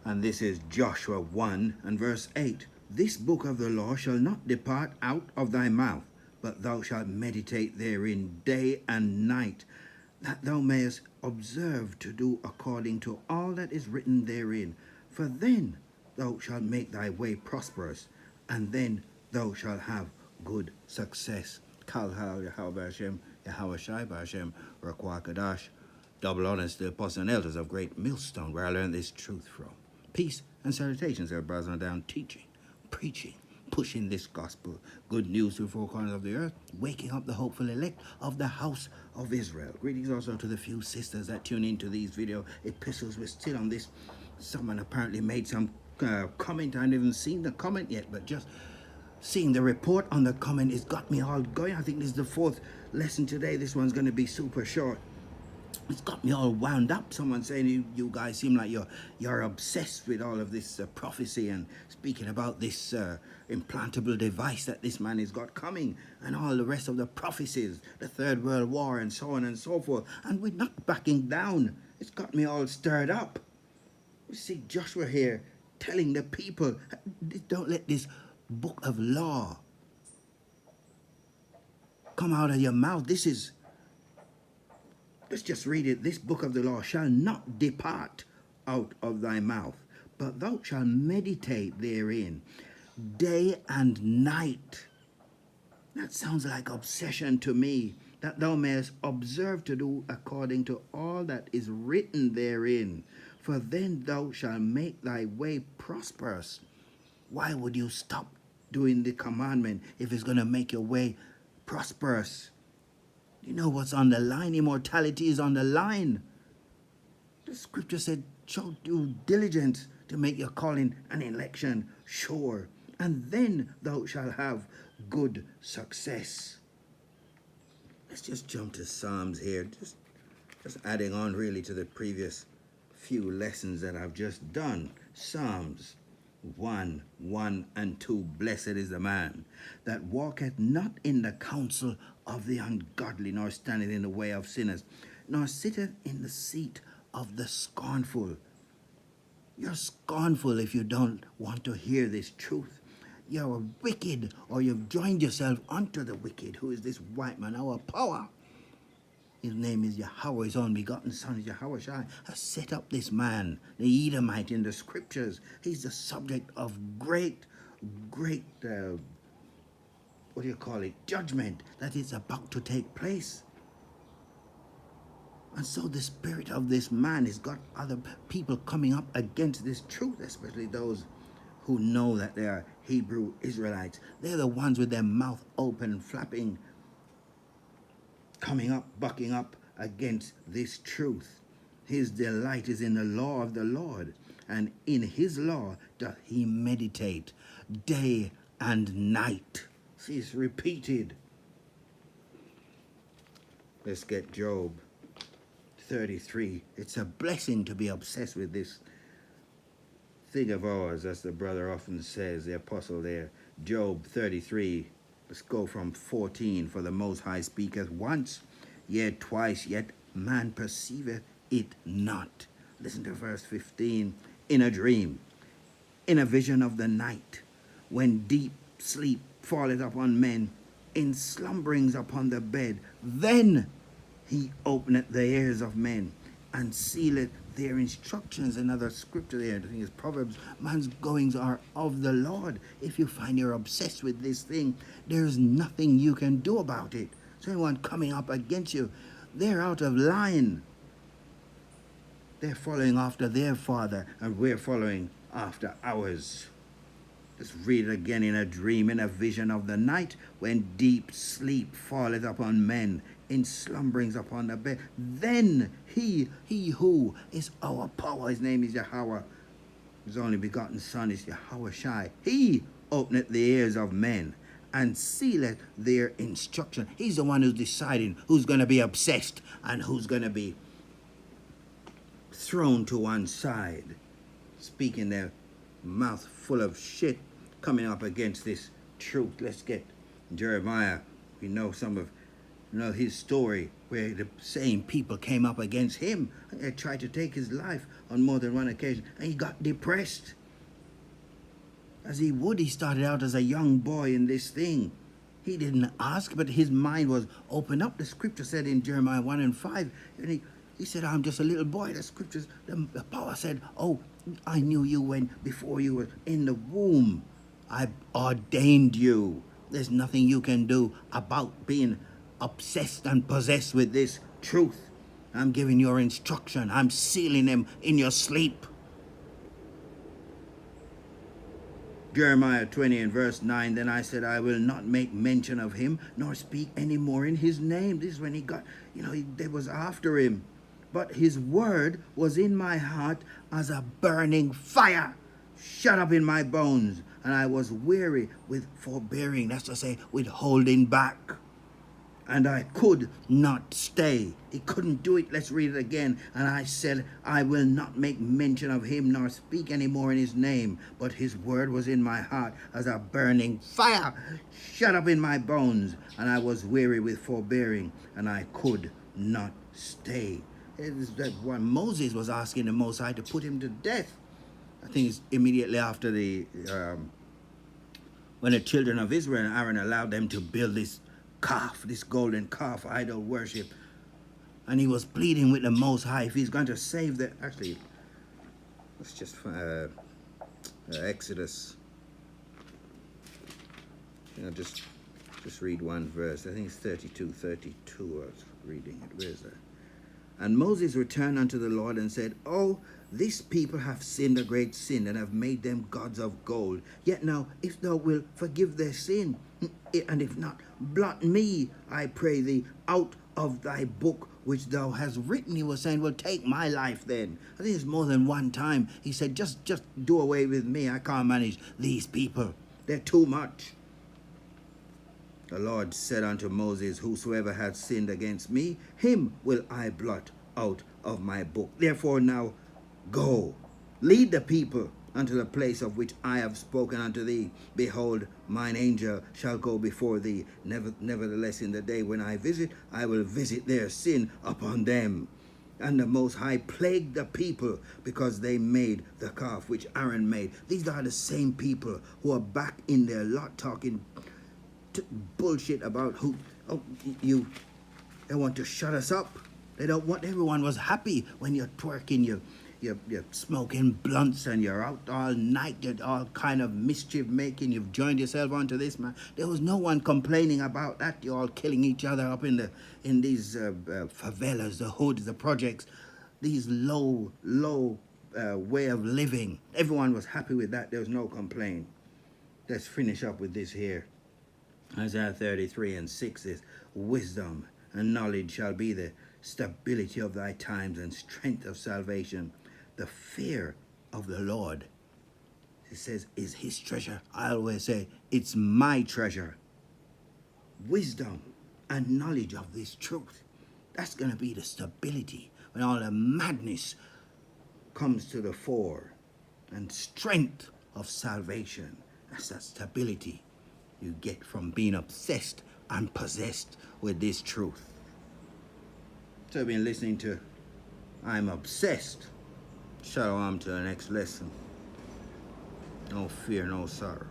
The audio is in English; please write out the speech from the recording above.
And this is Joshua 1 and verse 8. This book of the law shall not depart out of thy mouth, but thou shalt meditate therein day and night, that thou mayest observe to do according to all that is written therein. For then thou shalt make thy way prosperous, and then thou shalt have good success. Kal Hal Yahweh Hashem, Yahweh Shai Hashem, Rakwa Kadash. Double honors to the apostles and elders of Great Millstone, where I learned this truth from. Peace and salutations, there, brothers and down, teaching, preaching, pushing this gospel, good news to the four corners of the earth, waking up the hopeful elect of the house of Israel. Greetings also to the few sisters that tune into these video epistles. We're still on this. Someone apparently made some comment. I haven't even seen the comment yet, but just seeing the report on the comment has got me all going. I think this is the fourth lesson today. This one's going to be super short. It's got me all wound up. Someone saying you guys seem like you're obsessed with all of this prophecy and speaking about this implantable device that this man has got coming and all the rest of the prophecies, the Third World War and so on and so forth. And we're not backing down. It's got me all stirred up. We see Joshua here telling the people, don't let this book of law come out of your mouth. Let's just read it. This book of the law shall not depart out of thy mouth, but thou shalt meditate therein day and night. That sounds like obsession to me, that thou mayest observe to do according to all that is written therein. For then thou shalt make thy way prosperous. Why would you stop doing the commandment if it's going to make your way prosperous? You know what's on the line. Immortality is on the line. The scripture said, show due diligence to make your calling and election sure, and then thou shalt have good success. Let's just jump to Psalms here, just adding on really to the previous few lessons that I've just done. Psalms 1 and 2. Blessed is the man that walketh not in the counsel of the ungodly, nor standeth in the way of sinners, nor sitteth in the seat of the scornful. You're scornful if you don't want to hear this truth. You're wicked, or you've joined yourself unto the wicked. Who is this white man? Our power. His name is Yahweh, his only begotten son is Yahweh Shai, has set up this man, the Edomite, in the scriptures. He's the subject of great, judgment that is about to take place. And so the spirit of this man has got other people coming up against this truth, especially those who know that they are Hebrew Israelites. They're the ones with their mouth open, flapping, coming up, bucking up against this truth. His delight is in the law of the Lord, and in his law doth he meditate day and night. See, it's repeated. Let's get Job 33. It's a blessing to be obsessed with this thing of ours, as the brother often says, the apostle there. Job 33. Let's go from 14. For the Most High speaketh once, yet twice, yet man perceiveth it not. Listen to verse 15. In a dream, in a vision of the night, when deep sleep falleth upon men, in slumberings upon the bed, then he openeth the ears of men, and sealeth their instructions. Another scripture there, I think it's Proverbs. Man's goings are of the Lord. If you find you're obsessed with this thing, there's nothing you can do about it. So anyone coming up against you, they're out of line. They're following after their father, and we're following after ours. Let's read it again. In a dream, in a vision of the night, when deep sleep falleth upon men, in slumberings upon the bed, then he who is our power, his name is Yahweh, his only begotten son is Yahweh Shai, he openeth the ears of men and sealeth their instruction. He's the one who's deciding who's going to be obsessed and who's going to be thrown to one side, speaking their mouth full of shit, coming up against this truth. Let's get Jeremiah. We know his story where the same people came up against him and they tried to take his life on more than one occasion, and he got depressed. As he would, he started out as a young boy in this thing. He didn't ask, but his mind was opened up. The scripture said in Jeremiah 1 and 5, and he said, I'm just a little boy. The scriptures, the power said, oh, I knew you when before you were in the womb. I ordained you. There's nothing you can do about being obsessed and possessed with this truth. I'm giving your instruction. I'm sealing them in your sleep. Jeremiah 20 and verse 9, then I said, I will not make mention of him, nor speak any more in his name. This is when he got, they was after him. But his word was in my heart as a burning fire, shut up in my bones. And I was weary with forbearing, that's to say, with holding back. And I could not stay. He couldn't do it. Let's read it again. And I said, I will not make mention of him, nor speak any more in his name. But his word was in my heart as a burning fire, shut up in my bones. And I was weary with forbearing, and I could not stay. It is that when Moses was asking the Most High to put him to death. I think it's immediately after when the children of Israel and Aaron allowed them to build this calf, this golden calf, idol worship. And he was pleading with the Most High if he's going to save the... Actually, let's just... Exodus. Just read one verse. I think it's 32. I was reading it. Where is that? And Moses returned unto the Lord and said, oh, this people have sinned a great sin and have made them gods of gold. Yet now, if thou wilt forgive their sin, and if not, blot me, I pray thee, out of thy book which thou hast written. He was saying, well, take my life then. I think it's more than one time. He said, just do away with me. I can't manage these people. They're too much. The Lord said unto Moses, whosoever hath sinned against me, him will I blot out of my book. Therefore now go, lead the people unto the place of which I have spoken unto thee. Behold, mine angel shall go before thee. Nevertheless, in the day when I visit, I will visit their sin upon them. And the Most High plagued the people because they made the calf which Aaron made. These are the same people who are back in their lot talking bullshit about they want to shut us up. They don't want... Everyone was happy when you're twerking, you're smoking blunts, and you're out all night, you're all kind of mischief making, you've joined yourself onto this, man. There was no one complaining about that. You're all killing each other up in these favelas, the hoods, the projects, these low way of living. Everyone was happy with that. There was no complaint. Let's finish up with this here. Isaiah 33 and 6 is, wisdom and knowledge shall be the stability of thy times and strength of salvation. The fear of the Lord, he says, is his treasure. I always say, it's my treasure. Wisdom and knowledge of this truth. That's going to be the stability when all the madness comes to the fore. And strength of salvation. That's that stability you get from being obsessed and possessed with this truth. So I've been listening to I'm Obsessed. Shalom to the next lesson. No fear, no sorrow.